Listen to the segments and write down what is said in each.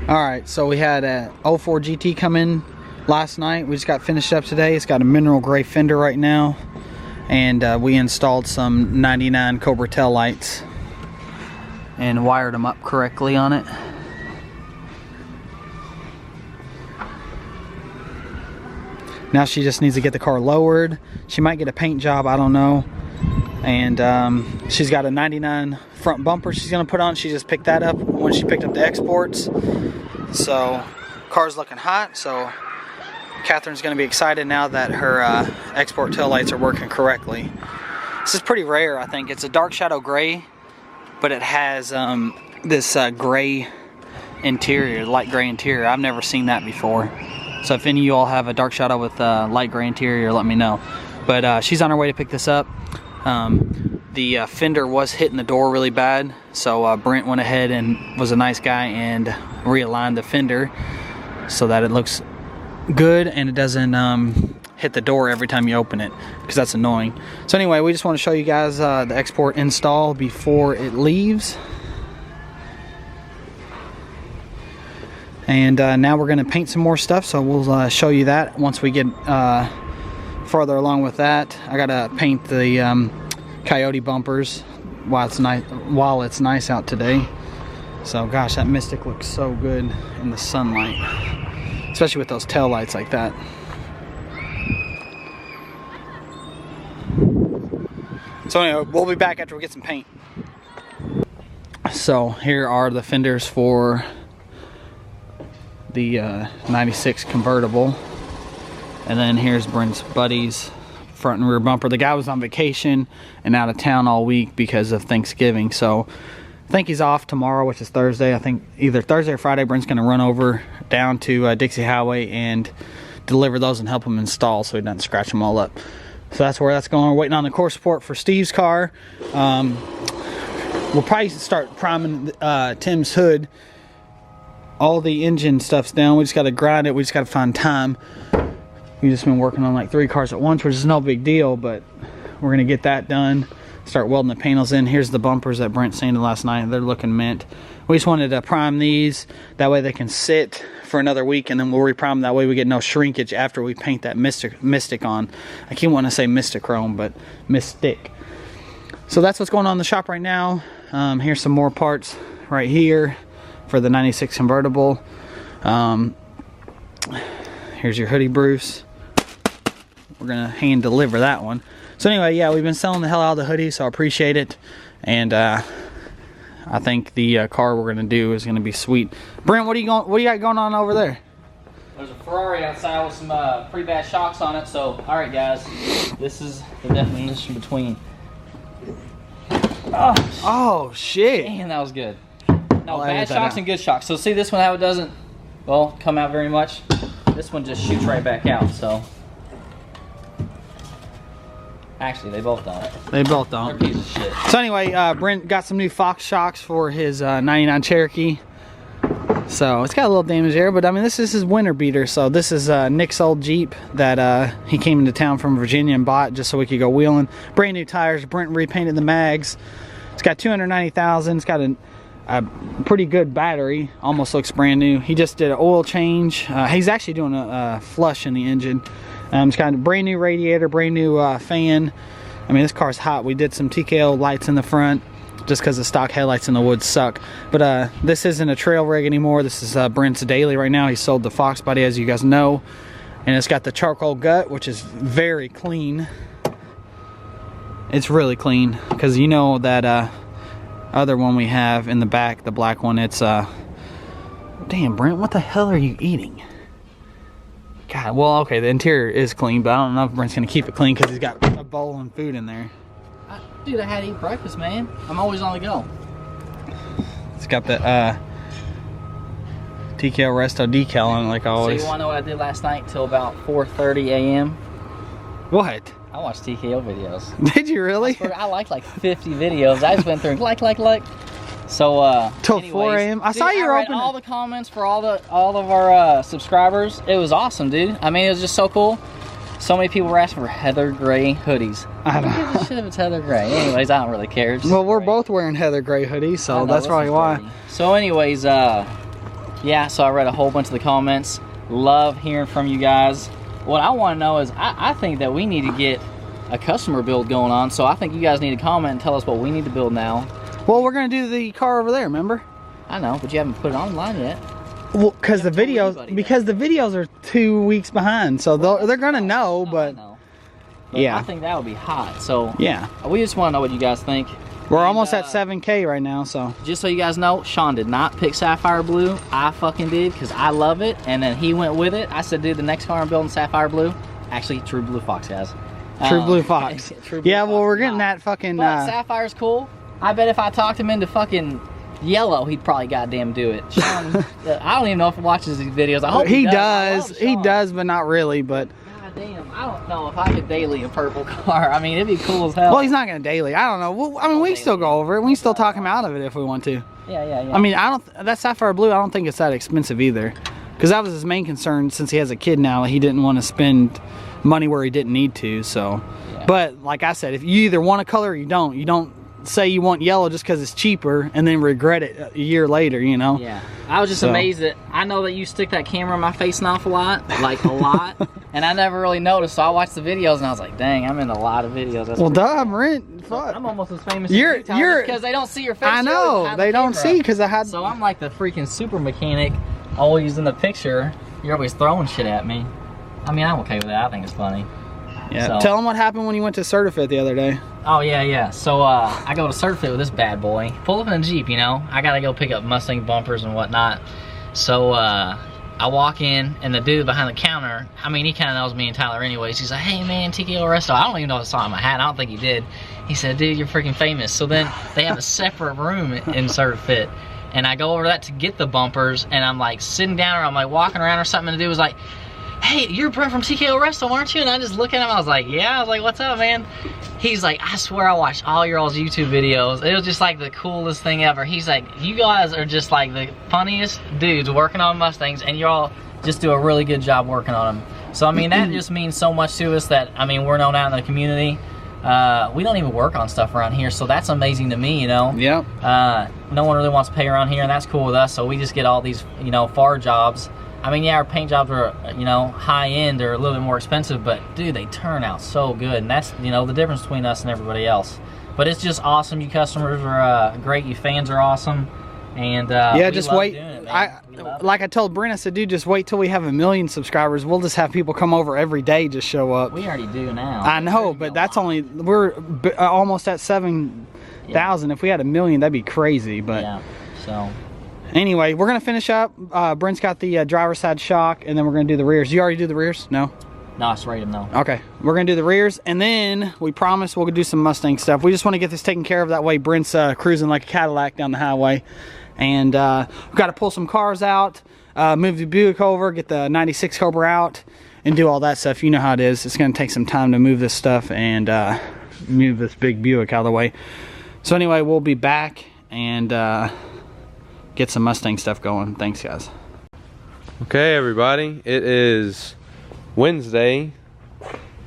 Alright, so we had a 04 GT come in last night. We just got finished up today. It's got a mineral gray fender right now. And we installed some 99 Cobra tail lights and wired them up correctly on it. Now she just needs to get the car lowered. She might get a paint job, I don't know. And she's got a 99 front bumper she's gonna put on. She just picked that up when she picked up the exports. So car's looking hot. So Catherine's gonna be excited now that her export tail lights are working correctly. This is pretty rare, I think. It's a dark shadow gray, but it has this gray interior, light gray interior. I've never seen that before. So if any of you all have a dark shadow with light gray interior, let me know. But she's on her way to pick this up. The fender was hitting the door really bad, so Brent went ahead and was a nice guy and realigned the fender so that it looks good and it doesn't hit the door every time you open it, because that's annoying. So anyway, we just want to show you guys the export install before it leaves. And now we're going to paint some more stuff, so we'll show you that once we get farther along with that. I gotta paint the Coyote bumpers while it's nice out today. So gosh, that Mystic looks so good in the sunlight, especially with those tail lights like that. So anyway, we'll be back after we get some paint. So here are the fenders for the 96 convertible. And then here's Brent's buddy's front and rear bumper. The guy was on vacation and out of town all week because of Thanksgiving. So I think he's off tomorrow, which is Thursday. I think either Thursday or Friday, Brent's gonna run over down to Dixie Highway and deliver those and help him install so he doesn't scratch them all up. So that's where that's going. We're waiting on the core support for Steve's car. We'll probably start priming Tim's hood. All the engine stuff's down. We just gotta grind it. We just gotta find time. We've just been working on like 3 cars at once, which is no big deal, but we're gonna get that done. Start welding the panels in. Here's the bumpers that Brent sanded last night. They're looking mint. We just wanted to prime these. That way they can sit for another week, and then we'll reprime them. That way we get no shrinkage after we paint that Mystic on. I keep wanting to say Mystichrome, but Mystic. So that's what's going on in the shop right now. Here's some more parts right here for the 96 convertible. Here's your hoodie, Bruce. We're gonna hand deliver that one. So anyway, yeah, we've been selling the hell out of the hoodie, so I appreciate it. And I think the car we're gonna do is gonna be sweet. Brent, what do you got going on over there? There's a Ferrari outside with some pretty bad shocks on it. So all right, guys, this is the definition between. Oh shit! Man, that was good. No, bad shocks and good shocks. So see this one, how it doesn't, well, come out very much. This one just shoots right back out. So actually, they both don't. They both don't. They're a piece of shit. So anyway, Brent got some new Fox shocks for his 99 Cherokee. So it's got a little damage there, but I mean, this is his winter beater. So this is Nick's old Jeep that he came into town from Virginia and bought just so we could go wheeling. Brand new tires. Brent repainted the mags. It's got 290,000. It's got a pretty good battery. Almost looks brand new. He just did an oil change. He's actually doing a flush in the engine. It's got a brand new radiator, brand new fan. I mean, this car's hot. We did some TKO lights in the front just because the stock headlights in the woods suck. But this isn't a trail rig anymore. This is Brent's daily right now. He sold the Fox body, as you guys know. And it's got the charcoal gut, which is very clean. It's really clean because you know that other one we have in the back, the black one, it's damn, Brent, what the hell are you eating? God, well, okay, the interior is clean, but I don't know if Brent's gonna keep it clean because he's got a bowl and food in there. Dude, I had to eat breakfast, man. I'm always on the go. It's got the TKO Resto decal on it, like always. So you wanna know what I did last night till about 4:30 a.m.? What? I watched TKO videos. Did you really? I liked like 50 videos. I just went through and like. So till 4 a.m. I saw you were opening all the comments for all of our subscribers. It was awesome, dude. I mean, it was just so cool. So many people were asking for heather gray hoodies. I don't know. Shit, if it's heather gray. Anyways, I don't really care. Well, we're both wearing heather gray hoodies, so that's probably why. So anyways, Yeah, so I read a whole bunch of the comments. Love hearing from you guys. What I want to know is, I think that we need to get a customer build going on. So I think you guys need to comment and tell us what we need to build now. Well, we're gonna do the car over there, remember? I know, but you haven't put it online yet. Well, because the videos are 2 weeks behind, so they're gonna know. But yeah, I think that would be hot. So yeah, we just want to know what you guys think. We're almost at 7K right now, so. Just so you guys know, Sean did not pick Sapphire Blue. I fucking did, because I love it. And then he went with it. I said, dude, the next car I'm building Sapphire Blue. Actually, True Blue Fox, guys. True Blue Fox. True Blue yeah, Fox well, we're getting that fucking... But Sapphire's cool. I bet if I talked him into fucking yellow, he'd probably goddamn do it. Sean, I don't even know if he watches these videos. I hope he does. He does, but not really, but... Damn, I don't know if I could daily a purple car. I mean, it'd be cool as hell. Well, he's not gonna daily. I don't know. Well, I mean, we can still go over it. We can still talk him out of it if we want to. Yeah. I mean, that Sapphire Blue, I don't think it's that expensive either. Because that was his main concern since he has a kid now. He didn't want to spend money where he didn't need to, so. Yeah. But, like I said, if you either want a color or you don't. You don't say you want yellow just because it's cheaper and then regret it a year later, you know? Yeah. I was just amazed that, I know that you stick that camera in my face an awful lot, like a lot, and I never really noticed, so I watched the videos and I was like, dang, I'm in a lot of videos. That's well, duh, I'm fuck. I'm almost as famous as you, because they don't see your face. I know, they don't see because I had... So I'm like the freaking super mechanic, always in the picture. You're always throwing shit at me. I mean, I'm okay with that. I think it's funny. Yeah, so. Tell them what happened when you went to Certifit the other day. Oh, yeah. So, I go to Certifit with this bad boy. Pull up in a Jeep, you know. I gotta go pick up Mustang bumpers and whatnot. So, I walk in, and the dude behind the counter, I mean, he kind of knows me and Tyler anyways. He's like, hey, man, TKO Resto. I don't even know if I saw him in my hat. I don't think he did. He said, dude, you're freaking famous. So then they have a separate room in Certifit. And I go over to that to get the bumpers, and I'm, like, sitting down, or I'm, like, walking around or something, and the dude was like, hey, you're Brent from TKO Resto, aren't you? And I just look at him, I was like, yeah. I was like, what's up, man? He's like, I swear I watched all your all's YouTube videos. It was just like the coolest thing ever. He's like, you guys are just like the funniest dudes working on Mustangs, and you all just do a really good job working on them. So, I mean, that just means so much to us that, I mean, we're known out in the community. We don't even work on stuff around here, so that's amazing to me, you know? Yep. No one really wants to pay around here, and that's cool with us, so we just get all these, you know, far jobs. I mean, yeah, our paint jobs are, you know, high-end. They're a little bit more expensive, but, dude, they turn out so good. And that's, you know, the difference between us and everybody else. But it's just awesome. You customers are great. You fans are awesome. And, yeah, just wait. Like I told Brent, I said, dude, just wait till we have 1 million subscribers. We'll just have people come over every day, just show up. We already do now. I know, but that's only, we're almost at 7,000. If we had 1 million, that'd be crazy. But yeah, so... Anyway, we're going to finish up. Brent's got the driver's side shock, and then we're going to do the rears. You already do the rears? No? No, I sprayed them, no. Okay. We're going to do the rears, and then we promise we'll do some Mustang stuff. We just want to get this taken care of. That way Brent's cruising like a Cadillac down the highway. And we've got to pull some cars out, move the Buick over, get the 96 Cobra out, and do all that stuff. You know how it is. It's going to take some time to move this stuff and move this big Buick out of the way. So anyway, we'll be back and... get some Mustang stuff going. Thanks, guys. Okay, everybody, it is Wednesday,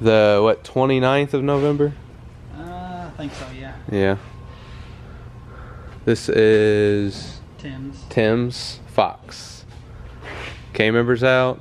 the what, 29th of November? I think so, yeah. Yeah. This is Tim's Fox. K-members out,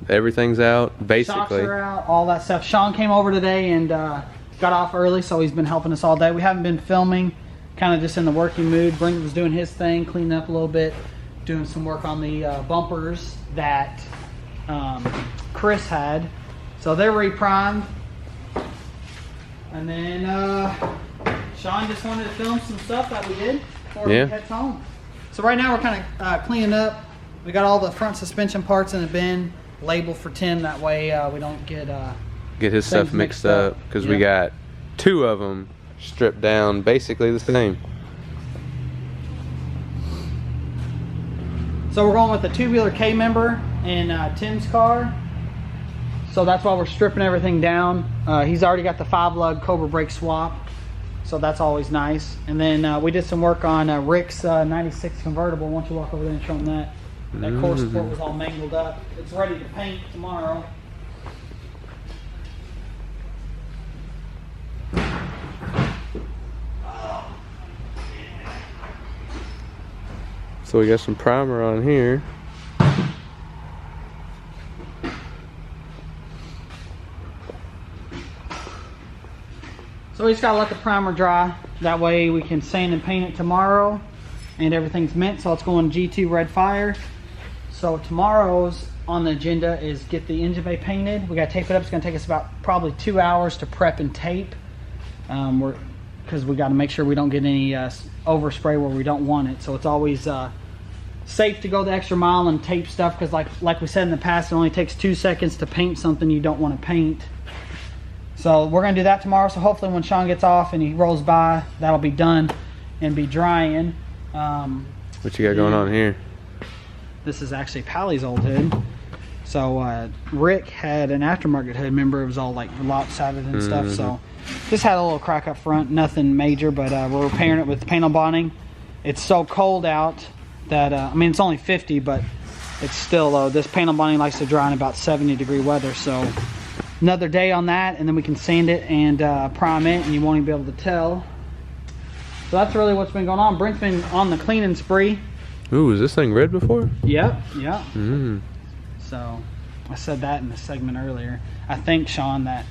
everything's out, basically. Shocks are out, all that stuff. Sean came over today and got off early, so he's been helping us all day. We haven't been filming. Kind of just in the working mood. Brent was doing his thing, cleaning up a little bit, doing some work on the bumpers that Chris had. So they're re-primed. And then Sean just wanted to film some stuff that we did before he heads home. So right now we're kind of cleaning up. We got all the front suspension parts in the bin, labeled for Tim. That way we don't get his stuff mixed up, because we got 2 of them stripped down basically the same. So we're going with the tubular K-member in Tim's car. So that's why we're stripping everything down. He's already got the 5-lug Cobra brake swap, so that's always nice. And then we did some work on Rick's 96 convertible. Why don't you walk over there and show him that? That core support was all mangled up. It's ready to paint tomorrow. So we got some primer on here. So we just gotta let the primer dry. That way we can sand and paint it tomorrow, and everything's mint. So it's going G2 red fire. So tomorrow's on the agenda is get the engine bay painted. We gotta tape it up. It's gonna take us about probably 2 hours to prep and tape. Because we gotta make sure we don't get any overspray where we don't want it. So it's always safe to go the extra mile and tape stuff, because like we said in the past, it only takes 2 seconds to paint something you don't want to paint. So we're gonna do that tomorrow. So hopefully when Sean gets off and he rolls by, that'll be done and be drying. What you got going on here? This is actually Pally's old hood. So Rick had an aftermarket hood. Remember, it was all like lopsided and stuff. So just had a little crack up front, nothing major, but we're repairing it with paint on bonding. It's so cold out that I mean, it's only 50, but it's still though. This paint on bonding likes to dry in about 70-degree weather. So another day on that, and then we can sand it and prime it, and you won't even be able to tell. So that's really what's been going on. Brent's been on the cleaning spree. Ooh, was this thing red before? Yep. So I said that in the segment earlier. I think, Sean, that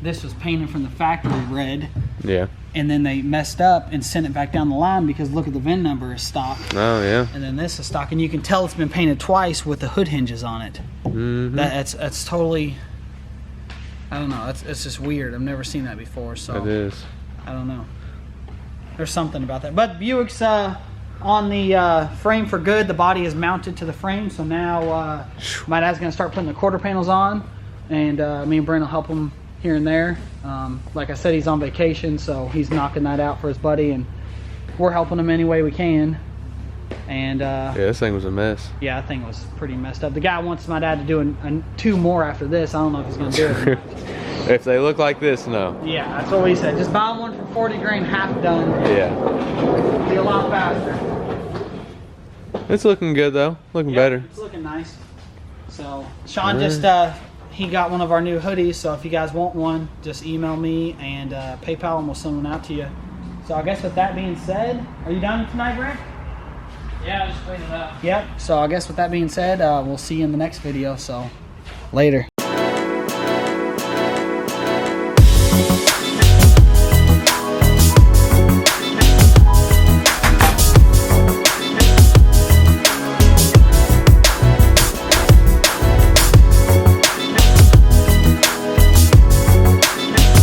this was painted from the factory red. Yeah. And then they messed up and sent it back down the line because look at the VIN number is stock. Oh yeah. And then this is stock, and you can tell it's been painted twice with the hood hinges on it. That's totally, I don't know. It's just weird. I've never seen that before. So it is. I don't know. There's something about that. But Buick's on the frame for good. The body is mounted to the frame, so now my dad's gonna start putting the quarter panels on, and me and Brent will help him here and there. Like I said, he's on vacation, so he's knocking that out for his buddy, and we're helping him any way we can. And yeah, this thing was a mess. Yeah, I think it was pretty messed up. The guy wants my dad to do 2 more after this. I don't know if he's gonna do it. If they look like this, no. Yeah, that's what we said. Just buy one for 40 grand, half done. Yeah. It'll be a lot faster. It's looking good though. Looking better. It's looking nice. So Sean just he got one of our new hoodies. So if you guys want one, just email me and PayPal, and we'll send one out to you. So I guess with that being said, are you done tonight, Brent? Yeah, just clean it up. Yep. So I guess with that being said, we'll see you in the next video. So later.